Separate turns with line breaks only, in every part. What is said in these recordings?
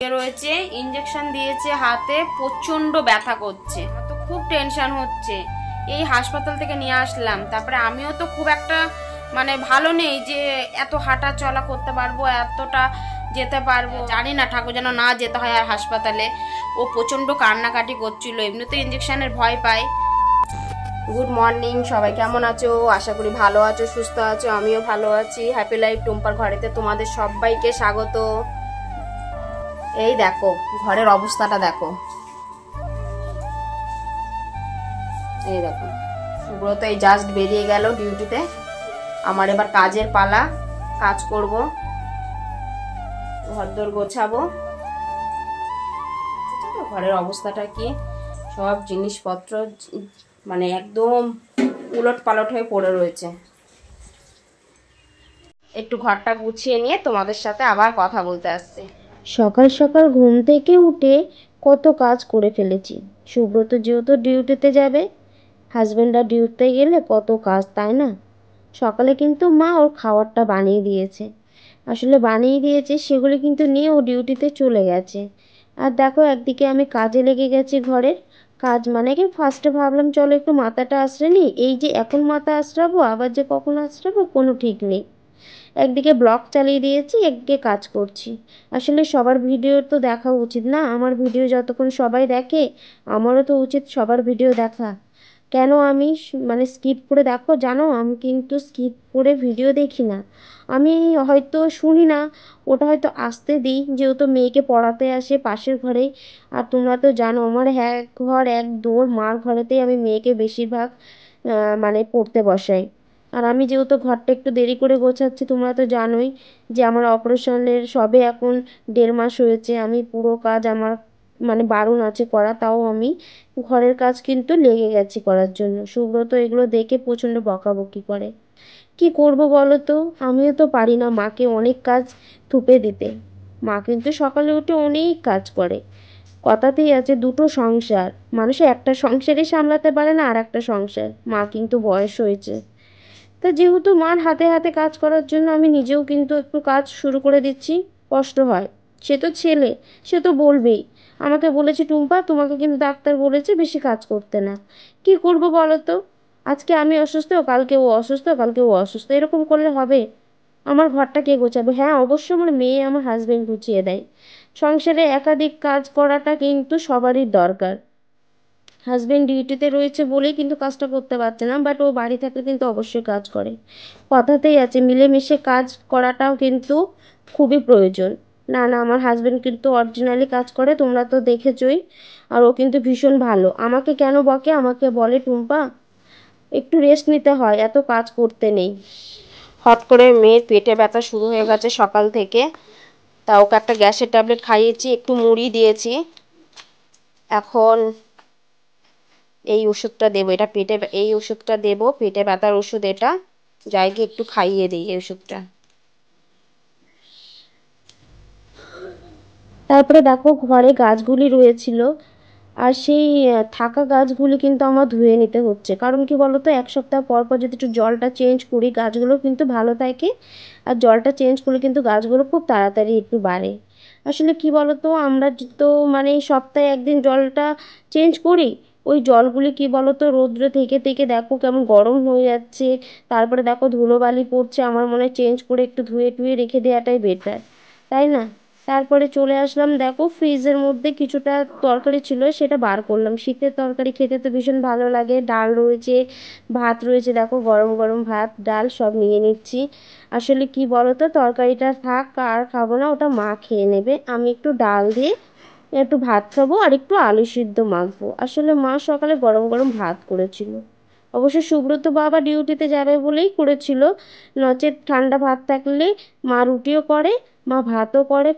রয়েছে, ইনজেকশন দিয়েছে হাতে, প্রচন্ড ব্যথা করছে, তো খুব টেনশন হচ্ছে। এই হাসপাতাল থেকে নিয়ে আসলাম, তারপরে আমিও তো খুব একটা মানে ভালো নেই যে এত হাঁটা চলা করতে পারবো, এতটা যেতে পারবো। জানি না, ঠাকুর যেন না যেতে হয় আর হাসপাতালে। ও প্রচন্ড কান্নাকাটি করছিল, এমনি তো ইনজেকশনের ভয় পায়। গুড মর্নিং, সবাই কেমন আছো? আশা করি ভালো আছো, সুস্থ আছো। আমিও ভালো আছি। হ্যাপি লাইফ টুম্পার ঘরেতে তোমাদের সবাইকে স্বাগত। এই দেখো ঘরের অবস্থাটা দেখো, এই দেখো। সুব্রত এই জাস্ট বেরিয়ে গেল ডিউটিতে, আমার এবার কাজের পালা। কাজ করব, ঘরদোর গোছাবো। ঘরের অবস্থাটা কি, সব জিনিসপত্র মানে একদম উলট পালট হয়ে পড়ে রয়েছে। একটু ঘরটা গুছিয়ে নিয়ে তোমাদের সাথে আবার কথা বলতে আসছি।
সকাল সকাল ঘুম থেকে উঠে কত কাজ করে ফেলেছি। সুব্রত যেহেতু ডিউটিতে যাবে, হাজবেন্ডরা ডিউটিতে গেলে কত কাজ, তাই না? সকালে কিন্তু মা ওর খাবারটা বানিয়ে দিয়েছে, আসলে বানিয়ে দিয়েছে, সেগুলো কিন্তু নিয়ে ও ডিউটিতে চলে গেছে। আর দেখো একদিকে আমি কাজে লেগে গেছি। ঘরের কাজ মানে কি, ফার্স্টে ভাবলাম চলো একটু মাথাটা আঁচড়ে নিই। এই যে এখন মাথা আঁচড়াবো, আবার যে কখন আঁচড়াবো কোনো ঠিক নেই। একদিকে ব্লগ চালিয়ে দিয়েছি, একদিকে কাজ করছি। আসলে সবার ভিডিও তো দেখা উচিত না, আমার ভিডিও যতক্ষণ সবাই দেখে আমারও তো উচিত সবার ভিডিও দেখা। কেন আমি মানে স্কিপ করে দেখো জানো? আমি কিন্তু স্কিপ করে ভিডিও দেখি না। আমি হয়তো শুনি না, ওটা হয়তো আসতে দিই, যেহেতু মেয়েকে পড়াতে আসে পাশের ঘরে। আর তোমরা তো জানো আমার এক ঘর এক দৌড়, মার ঘরেতেই আমি মেয়েকে বেশিরভাগ মানে পড়তে বসাই। আর আমি যেহেতু ঘরটা একটু দেরি করে গোছাচ্ছি, তোমরা তো জানোই যে আমার অপারেশনের সবে এখন 1.5 মাস হয়েছে। আমি পুরো কাজ আমার মানে বারণ আছে করা, তাও আমি ঘরের কাজ কিন্তু লেগে গেছি করার জন্য। সুব্রত এগুলো দেখে প্রচণ্ড বকাবকি করে। কি করব বলো তো, আমিও তো পারি না মাকে অনেক কাজ থুপে দিতে। মা কিন্তু সকালে উঠে অনেক কাজ করে। কথাতেই আছে দুটো সংসার, মানুষে একটা সংসারই সামলাতে পারে না, আর একটা সংসার। মা কিন্তু বয়স হয়েছে, তা যেহেতু মার হাতে হাতে কাজ করার জন্য আমি নিজেও কিন্তু একটু কাজ শুরু করে দিচ্ছি। কষ্ট হয়, সে তো ছেলে, সে তো বলবেই। আমাকে বলেছে টুম্পা তোমাকে কিন্তু ডাক্তার বলেছে বেশি কাজ করতে না। কি করব বলো তো, আজকে আমি অসুস্থ, কালকে ও অসুস্থ, কালকে ও অসুস্থ, এরকম করলে হবে? আমার ঘরটা কে গোছাবে? হ্যাঁ অবশ্য আমার মেয়ে আমার হাজবেন্ড গুছিয়ে দেয়। সংসারে একাধিক কাজ করাটা কিন্তু সবারই দরকার। হাজবেন্ড ডিউটিতে রয়েছে বলেই কিন্তু কাজটা করতে পারছে না, বাট ও বাড়ি থাকলে কিন্তু অবশ্যই কাজ করে। কথাতেই আছে মিলেমিশে কাজ করাটাও কিন্তু খুবই প্রয়োজন। না না, আমার হাজবেন্ড কিন্তু অরিজিনালি কাজ করে, তোমরা তো দেখেছই। আর ও কিন্তু ভীষণ ভালো। আমাকে কেন বকে, আমাকে বলে টুম্পা একটু রেস্ট নিতে হয়, এত কাজ করতে নেই।
হট করে মেয়ের পেটে ব্যথা শুরু হয়ে গেছে সকাল থেকে, তা ওকে একটা গ্যাসের ট্যাবলেট খাইয়েছি, একটু মুড়ি দিয়েছি। এখন এই ওষুধটা দেবো, এটা পেটে, এই ওষুধটা দেবো, পেটে ব্যথার ওষুধ এটা। যাই গিয়ে একটু খাইয়ে দিই এই ওষুধটা।
তারপরে দেখো ঘরে গাছগুলি রয়েছিল, আর সেই থাকা গাছগুলি কিন্তু আমার ধুয়ে নিতে হচ্ছে। কারণ কি বলতো, 1 সপ্তাহ পর পর যদি একটু জলটা চেঞ্জ করি গাছগুলো কিন্তু ভালো থাকে। আর জলটা চেঞ্জ করলে কিন্তু গাছগুলো খুব তাড়াতাড়ি একটু বাড়ে। আসলে কি বলতো, আমরা তো মানে সপ্তাহে একদিন জলটা চেঞ্জ করি। ওই জলগুলি কি বলতো রৌদ্রে থেকে থেকে দেখো কেমন গরম হয়ে যাচ্ছে। তারপরে দেখো ধুলোবালি পড়ছে, আমার মনে হয় চেঞ্জ করে একটু ধুয়ে টুয়ে রেখে দেওয়াটাই বেটার, তাই না? তারপরে চলে আসলাম, দেখো ফ্রিজের মধ্যে কিছুটা তরকারি ছিল, সেটা বার করলাম। শীতের তরকারি খেতে তো ভীষণ ভালো লাগে। ডাল রয়েছে, ভাত রয়েছে, দেখো গরম গরম ভাত ডাল সব নিয়ে নিচ্ছি। আসলে কি বলো তো, তরকারিটা থাক, আর খাবো না, ওটা মা খেয়ে নেবে। আমি একটু ডাল দিয়ে একটু ভাত খাবো, আর একটু আলু সিদ্ধ মাখবো। আসলে মা সকালে গরম গরম ভাত করেছিল, অবশ্য সুব্রত বাবা ডিউটিতে যাবে বলেই করেছিল। নচেত ঠান্ডা ভাত থাকলে মা রুটিও করে, মা ভাতও করে।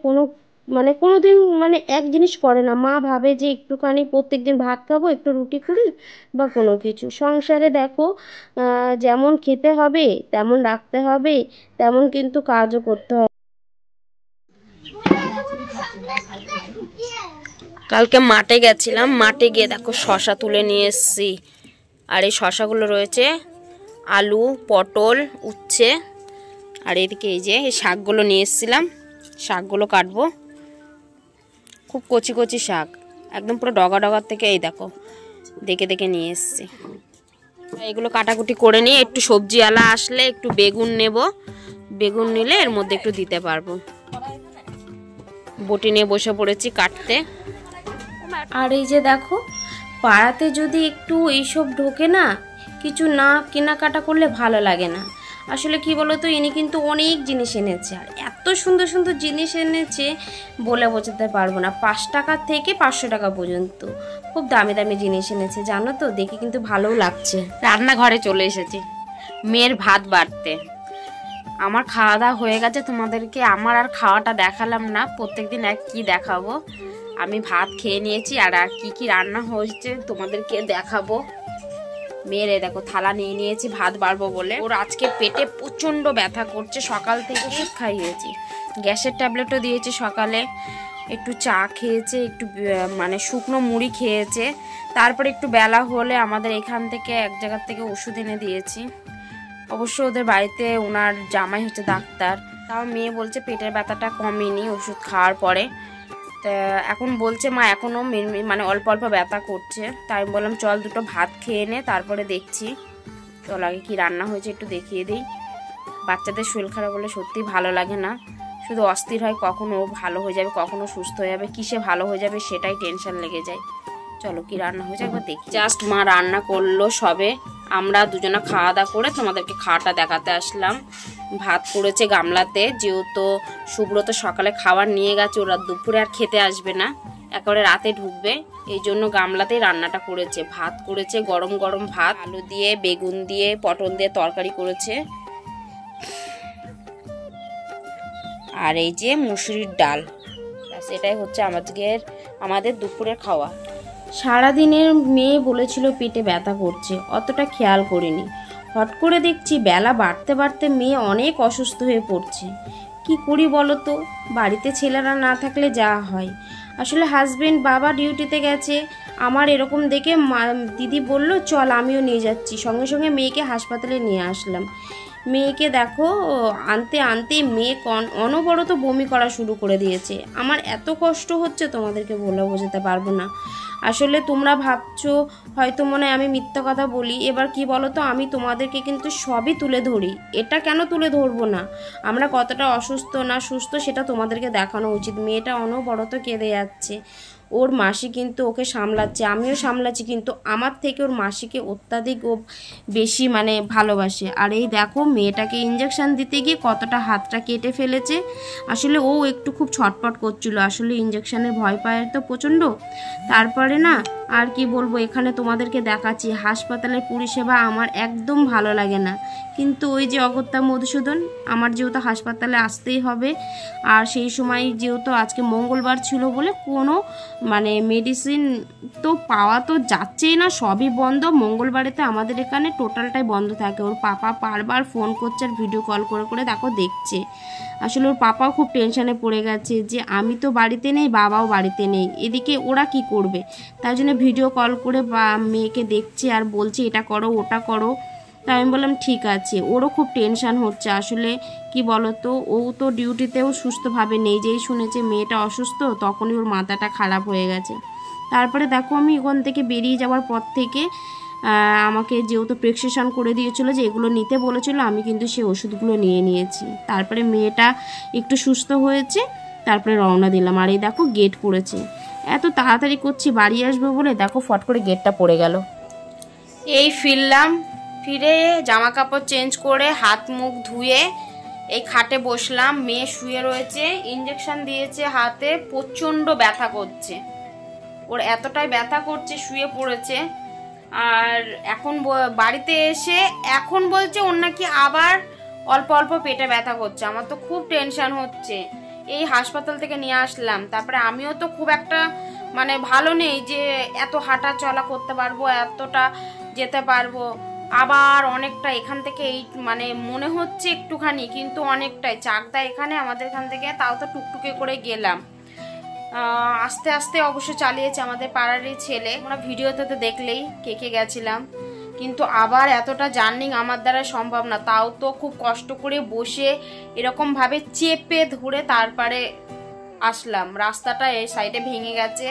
মানে কোনো দিন মানে এক জিনিস করে না। মা ভাবে যে একটুখানি প্রত্যেক দিন ভাত খাবো, একটু রুটি করি বা কোনো কিছু। সংসারে দেখো যেমন খেতে হবে তেমন রাখতে হবে, তেমন কিন্তু কাজও করতে হবে।
কালকে মাঠে গেছিলাম, মাঠে গিয়ে দেখো শশা তুলে নিয়ে এসেছি। আর এই শশাগুলো রয়েছে আলু, পটল, উচ্ছে। আর এদিকে এই যে এই শাকগুলো নিয়ে এসেছিলাম, শাকগুলো কাটবো। খুব কচি কচি শাক, একদম পুরো ডগা ডগার থেকে এই দেখো দেখে দেখে নিয়ে এসছি। এগুলো কাটাকুটি করে নিয়ে একটু সবজিওয়ালা আসলে একটু বেগুন নেব, বেগুন নিলে এর মধ্যে একটু দিতে পারবো। বটি নিয়ে বসে পড়েছি কাটতে।
আর এই যে দেখো, পাড়াতে যদি একটু এইসব ঢোকে না, কিছু না কেনাকাটা করলে ভালো লাগে না। আসলে কি বলতো, ইনি কিন্তু অনেক জিনিস এনেছে, আর এত সুন্দর সুন্দর জিনিস এনেছে বলে বোঝাতে পারবো না। 5 টাকা থেকে 500 টাকা পর্যন্ত খুব দামি দামি জিনিস এনেছে, জানো তো, দেখে কিন্তু ভালোও লাগছে।
রান্নাঘরে চলে এসেছি মেয়ের ভাত বাড়তে। আমার খাওয়া দাওয়া হয়ে গেছে, তোমাদেরকে আমার আর খাওয়াটা দেখালাম না, প্রত্যেকদিন এক কি দেখাবো। আমি ভাত খেয়ে নিয়েছি, আর আর কি রান্না হয়েছে তোমাদেরকে দেখাবো। মেয়ের দেখো থালা নিয়ে নিয়েছি ভাত বাড়বো বলে। ওর আজকে পেটে প্রচণ্ড ব্যথা করছে, সকাল থেকে ওষুধ খাইয়েছি, গ্যাসের ট্যাবলেটও দিয়েছি সকালে, একটু চা খেয়েছে, একটু মানে শুকনো মুড়ি খেয়েছে। তারপরে একটু বেলা হলে আমাদের এখান থেকে এক জায়গার থেকে ওষুধ এনে দিয়েছি। অবশ্য ওদের বাড়িতে ওনার জামাই হচ্ছে ডাক্তার, তাও মেয়ে বলছে পেটের ব্যথাটা কমেনি ওষুধ খাওয়ার পরে। তা এখন বলছে মা এখনও মানে অল্প অল্প ব্যথা করছে। তাই আমি বললাম চল দুটো ভাত খেয়ে নে, তারপরে দেখছি। চল আগে কি রান্না হয়েছে একটু দেখিয়ে দিই। বাচ্চাদের শরীর খারাপ বলে সত্যি ভালো লাগে না, শুধু অস্থির হয় কখনো ভালো হয়ে যাবে কখনো সুস্থ হয়ে যাবে, কিসে ভালো হয়ে যাবে সেটাই টেনশন লেগে যায়। চলো কি রান্না হয়েছে একবার দেখি। জাস্ট মা রান্না করলো সবে, আমরা দুজনা খাওয়া দাওয়া করে তোমাদেরকে খাওয়াটা দেখাতে আসলাম। ভাত করেছে গামলাতে, যেহেতু সুব্রত সকালে খাবার নিয়ে গেছে, ওরা দুপুরে আর খেতে আসবে না, একেবারে রাতে ঢুকবে, এই জন্য গামলাতেই রান্নাটা করেছে। ভাত করেছে গরম গরম ভাত, আলু দিয়ে বেগুন দিয়ে পটল দিয়ে তরকারি করেছে, আর এই যে মুসুরির ডাল। এটাই হচ্ছে আমাদের দুপুরের খাওয়া।
সারাদিনের মেয়ে বলেছিল পেটে ব্যথা করছে, অতটা খেয়াল করিনি। হট করে দেখছি বেলা বাড়তে বাড়তে মেয়ে অনেক অসুস্থ হয়ে পড়ছে। কি করি বলো তো, বাড়িতে ছেলেরা না থাকলে যা হয়। আসলে হাজবেন্ড বাবা ডিউটিতে গেছে, আমার এরকম দেখে দিদি বলল চল আমিও নিয়ে যাচ্ছি, সঙ্গে সঙ্গে মেয়েকে হাসপাতালে নিয়ে আসলাম। মেয়েকে দেখো আনতে আনতে মেয়ে অনবরত বমি করা শুরু করে দিয়েছে। আমার এত কষ্ট হচ্ছে তোমাদেরকে বলে বোঝাতে পারবো না। আসলে তোমরা ভাবছো হয়তো মনে হয় আমি মিথ্যা কথা বলি, এবার কি বলো তো, আমি তোমাদেরকে কিন্তু সবই তুলে ধরি। এটা কেন তুলে ধরবো না, আমরা কতটা অসুস্থ না সুস্থ সেটা তোমাদেরকে দেখানো উচিত। মেয়েটা অনবরত কেঁদে যাচ্ছে, ওর মাসি কিন্তু ওকে সামলাচ্ছে, আমিও সামলাচ্ছি, কিন্তু আমার থেকে ওর মাসিকে অত্যাধিক ও বেশি মানে ভালোবাসে। আর এই দেখো মেয়েটাকে ইঞ্জেকশন দিতে গিয়ে কতটা হাতটা কেটে ফেলেছে। আসলে ও একটু খুব ছটপট করছিল, আসলে ইঞ্জেকশনের ভয় পায় তো প্রচণ্ড। তারপরে না আর কি বলবো, এখানে তোমাদেরকে দেখাচ্ছি হাসপাতালের পরিষেবা আমার একদম ভালো লাগে না, কিন্তু ওই যে অগত্যা মধুসূদন, আমার যেহেতু হাসপাতালে আসতেই হবে, আর সেই সময় যেহেতু আজকে মঙ্গলবার ছিল বলে কোনো মানে মেডিসিন তো পাওয়া তো যাচ্ছেই না, সবই বন্ধ। মঙ্গলবারেতে আমাদের এখানে টোটালটাই বন্ধ থাকে। ওর পাপা বারবার ফোন করছে আর ভিডিও কল করে করে দেখো দেখছে। আসলে ওর পাপাও খুব টেনশানে পড়ে গেছে যে আমি তো বাড়িতে নেই, বাবাও বাড়িতে নেই, এদিকে ওরা কি করবে। তাই জন্য ভিডিও কল করে মেয়েকে দেখছে আর বলছে এটা করো ওটা করো। তাই আমি বললাম ঠিক আছে, ওরও খুব টেনশান হচ্ছে। আসলে কি বলতো, ও তো ডিউটিতেও সুস্থভাবে নেই, যেই শুনেছে মেয়েটা অসুস্থ তখনই ওর মাথাটা খারাপ হয়ে গেছে। তারপরে দেখো আমি ওখান থেকে বেরিয়ে যাওয়ার পর থেকে আমাকে যেহেতু প্রেসক্রিপশন করে দিয়েছিল যে এগুলো নিতে বলেছিল, আমি কিন্তু সেই ওষুধগুলো নিয়ে নিয়েছি। তারপরে মেয়েটা একটু সুস্থ হয়েছে, তারপরে রওনা দিলাম। আর এই দেখো গেট পড়েছে, এত তাড়াতাড়ি করছি বাড়ি আসবো বলে, দেখো ফট করে গেটটা পড়ে গেল।
এই ফিরলাম, ফিরে জামা কাপড় চেঞ্জ করে হাত মুখ ধুয়ে এই খাটে বসলাম। মেয়ে শুয়ে রয়েছে, ইঞ্জেকশন দিয়েছে হাতে, প্রচণ্ড ব্যথা করছে, ওর এতটাই ব্যথা করছে শুয়ে পড়েছে। আর এখন বাড়িতে এসে এখন বলছে ওর নাকি আবার অল্প অল্প পেটে ব্যথা করছে। আমার তো খুব টেনশন হচ্ছে। এই হাসপাতাল থেকে নিয়ে আসলাম, তারপরে আমিও তো খুব একটা মানে ভালো নেই যে এত হাঁটা চলা করতে পারবো, এতটা যেতে পারবো। আবার অনেকটা এখান থেকে এই মানে মনে হচ্ছে একটুখানি, কিন্তু অনেকটাই চাকদা এখানে আমাদের এখান থেকে, তাও তো টুকটুকে করে গেলাম। আস্তে আস্তে অবশ্য চালিয়েছে আমাদের পাড়ারই ছেলে, আমরা ভিডিওতে তো দেখলেই কে গেছিলাম। কিন্তু আবার এতটা জার্নিং আমার দ্বারা সম্ভব না, তাও তো খুব কষ্ট করে বসে এরকমভাবে চেপে ধরে তারপরে আসলাম। রাস্তাটা এই সাইডে ভেঙে গেছে,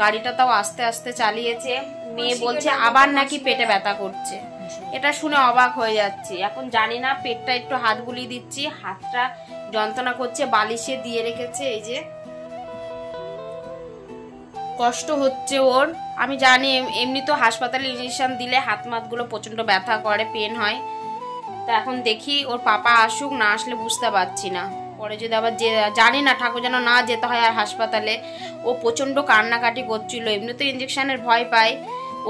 গাড়িটা তাও আস্তে আস্তে চালিয়েছে। মেয়ে বলছে আবার নাকি পেটে ব্যথা করছে। এটা শুনে অবাক হয়ে যাচ্ছি। এখন জানি না, পেটটা একটু হাত বুলিয়ে দিচ্ছি, হাতটা যন্ত্রণা করছে, বালিশে দিয়ে রেখেছে। এই যে কষ্ট হচ্ছে ওর। আমি জানি এমনি তো হাসপাতালে ইঞ্জেকশন দিলে হাত মাতগুলো প্রচন্ড ব্যথা করে, পেন হয়। তা এখন দেখি ওর পাপা আসুক, না আসলে বুঝতে পারছি না। পরে যদি আবার জানি না, ঠাকুর যেন না যেতে হয় আর হাসপাতালে। ও প্রচন্ড কান্নাকাটি করছিল, এমনি তো ইঞ্জেকশনের ভয় পায়।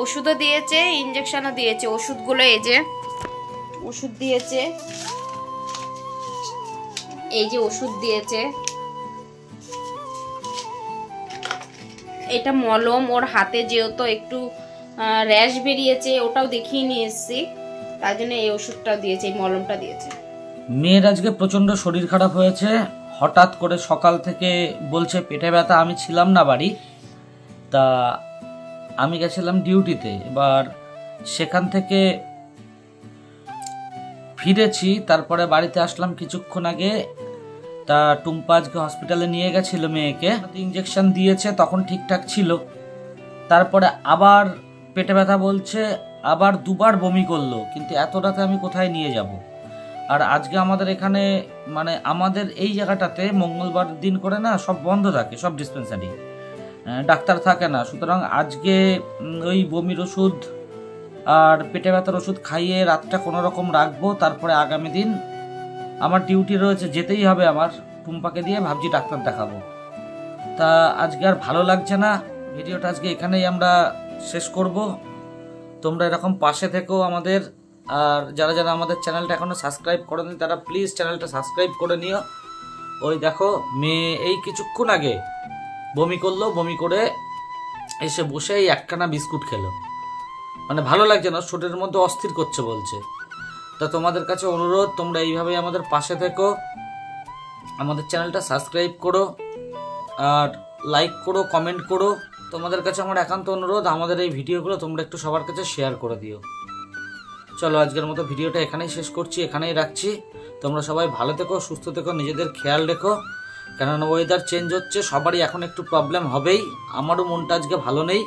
ওষুধও দিয়েছে, ইঞ্জেকশনও দিয়েছে। ওষুধগুলো এই যে ওষুধ দিয়েছে, এই যে ওষুধ দিয়েছে, এটা মলম। ওর হাতে যেহেতু একটু র্যাশ বেরিয়েছে, ওটাও দেখিয়ে নিয়ে এসেছি, তার জন্য এই ওষুধটা দিয়েছে, এই মলমটা দিয়েছে।
মেয়ের আজকে প্রচন্ড শরীর খারাপ হয়েছে, হঠাৎ করে সকাল থেকে বলছে পেটে ব্যথা। আমি ছিলাম না বাড়ি, তা আমি গেছিলাম ডিউটিতে। এবার সেখান থেকে ফিরেছি, তারপরে বাড়িতে আসলাম কিছুক্ষণ আগে। তা টুম্পা আজকে হসপিটালে নিয়ে গেছিল মেয়েকে, ইঞ্জেকশন দিয়েছে, তখন ঠিকঠাক ছিল। তারপরে আবার পেটে ব্যথা বলছে, আবার দুবার বমি করলো। কিন্তু এত রাতে আমি কোথায় নিয়ে যাব? আর আজকে আমাদের এখানে মানে আমাদের এই জায়গাটাতে মঙ্গলবার দিন করে না সব বন্ধ থাকে, সব ডিসপেন্সারি, ডাক্তার থাকে না। সুতরাং আজকে ওই বমির ওষুধ আর পেটে ব্যথার ওষুধ খাইয়ে রাতটা কোনো রকম রাখবো। তারপরে আগামী দিন আমার ডিউটি রয়েছে, যেতেই হবে আমার। টুম্পাকে দিয়ে ভাবছি ডাক্তার দেখাবো। তা আজকে আর ভালো লাগছে না। ভিডিওটা আজকে এখানেই আমরা শেষ করব। তোমরা এরকম পাশে থেকো আমাদের। আর যারা যারা আমাদের চ্যানেলটা এখনো সাবস্ক্রাইব করেনি তারা প্লিজ চ্যানেলটা সাবস্ক্রাইব করে নিও। ওই দেখো মেয়ে এই কিছুক্ষণ আগে বমি করলো, বমি করে এসে বসে এই একখানা বিস্কুট খেলো। মানে ভালো লাগছে না, শরীরের মধ্যে অস্থির করছে বলছে। তা তোমাদের কাছে অনুরোধ, তোমরা এইভাবেই আমাদের পাশে থেকো, আমাদের চ্যানেলটা সাবস্ক্রাইব করো আর লাইক করো, কমেন্ট করো। তোমাদের কাছে আমার একান্ত অনুরোধ, আমাদের এই ভিডিওগুলো তোমরা একটু সবার কাছে শেয়ার করে দিও। চলো আজকের মতো ভিডিওটা এখানেই শেষ করছি, এখানেই রাখছি। তোমরা সবাই ভালো থেকো, সুস্থ থেকো, নিজেদের খেয়াল রেখো। কেননা ওয়েদার চেঞ্জ হচ্ছে, সবারই এখন একটু প্রবলেম হবেই। আমারও মনটা আজকে ভালো নেই।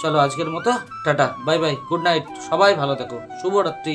চলো আজকের মতো tata, bye bye, good night, সবাই ভালো থেকো, শুভরাত্রি।